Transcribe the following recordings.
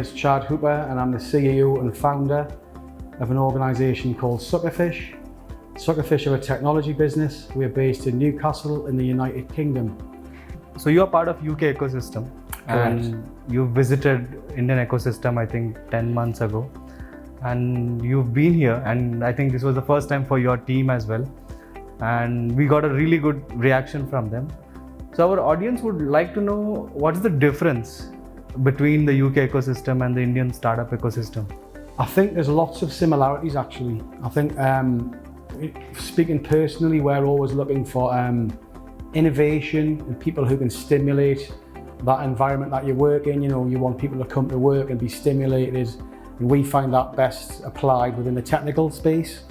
is Chad Hooper and I'm the CEO and founder of an organisation called Succorfish. Succorfish are a technology business. We are based in Newcastle in the United Kingdom. So you are part of UK ecosystem. Correct. And you visited Indian ecosystem I think 10 months ago. And you've been here, and I think this was the first time for your team as well. And we got a really good reaction from them. So our audience would like to know what's the difference between the UK ecosystem and the Indian startup ecosystem. I think there's lots of similarities actually. I think speaking personally, we're always looking for innovation and people who can stimulate that environment that you work in. You know, you want people to come to work and be stimulated. And we find that best applied within the technical space.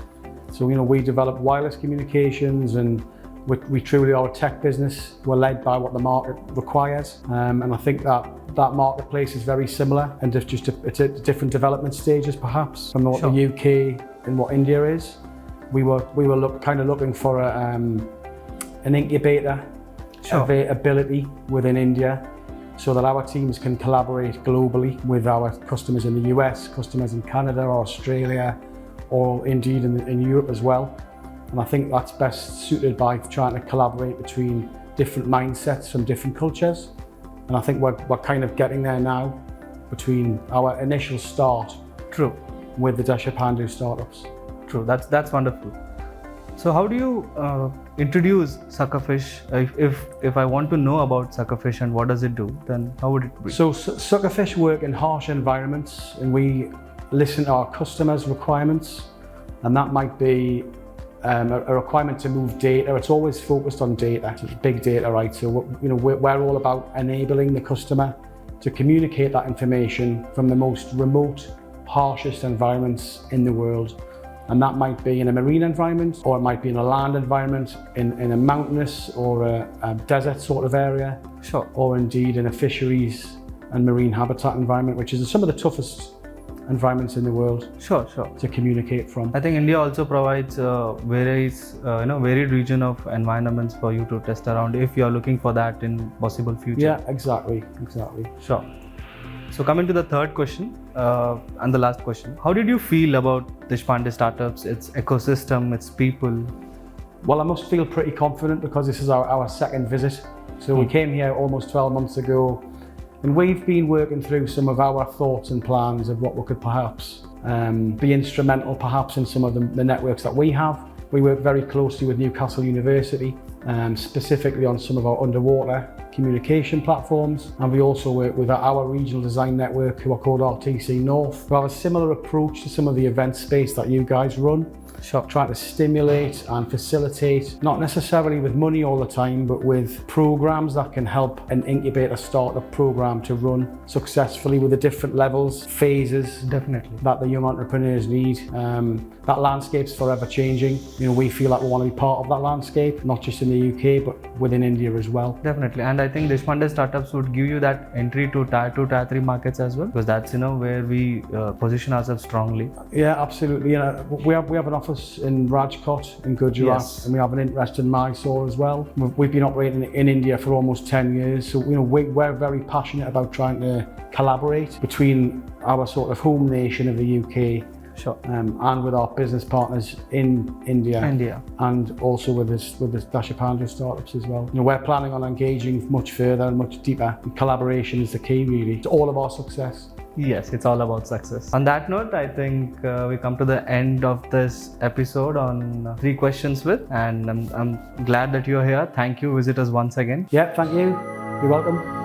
So, you know, we develop wireless communications and we truly are a tech business. We're led by what the market requires. And I think that marketplace is very similar and just at different development stages perhaps from what the UK and what India is. We were kind of looking for an incubator ability within India, so that our teams can collaborate globally with our customers in the US, customers in Canada or Australia, or indeed in Europe as well. And I think that's best suited by trying to collaborate between different mindsets from different cultures. And I think we're kind of getting there now between our initial start with the Deshpande startups. True, that's wonderful. So how do you introduce Succorfish? If I want to know about Succorfish and what does it do, then how would it be? So Succorfish work in harsh environments, and we listen to our customers' requirements, and that might be a requirement to move data. It's always focused on data, it's big data, right? So you know, we're all about enabling the customer to communicate that information from the most remote, harshest environments in the world. And that might be in a marine environment, or it might be in a land environment, in a mountainous or a desert sort of area, or indeed in a fisheries and marine habitat environment, which is some of the toughest environments in the world to communicate from. I think India also provides varied region of environments for you to test around if you are looking for that in possible future. Yeah, exactly. Sure. So coming to the third question and the last question, how did you feel about Deshpande Startups, its ecosystem, its people? Well, I must feel pretty confident because this is our second visit. So we came here almost 12 months ago, and we've been working through some of our thoughts and plans of what we could perhaps be instrumental perhaps in some of the networks that we have. We work very closely with Newcastle University, specifically on some of our underwater communication platforms, and we also work with our regional design network who are called RTC North. We have a similar approach to some of the event space that you guys run. Trying to stimulate and facilitate, not necessarily with money all the time, but with programs that can help an incubator startup program to run successfully with the different levels, phases that the young entrepreneurs need. That landscape's forever changing. You know, we feel like we want to be part of that landscape, not just in the UK, but within India as well. Definitely, and I think Deshpande Startups would give you that entry to Tier 2, Tier 3 markets as well, because that's where we position ourselves strongly. Yeah, absolutely. You know, we have an office in Rajkot in Gujarat, and we have an interest in Mysore as well. We've been operating in India for almost 10 years, so you know we're very passionate about trying to collaborate between our sort of home nation of the UK and with our business partners in India. And also with the Deshpande startups as well. You know, we're planning on engaging much further and much deeper. And collaboration is the key, really, to all of our success. Yes, it's all about success. On that note, I think we come to the end of this episode on 3 questions with, and I'm glad that you're here. Thank you, visitors, once again. Yeah, thank you. You're welcome.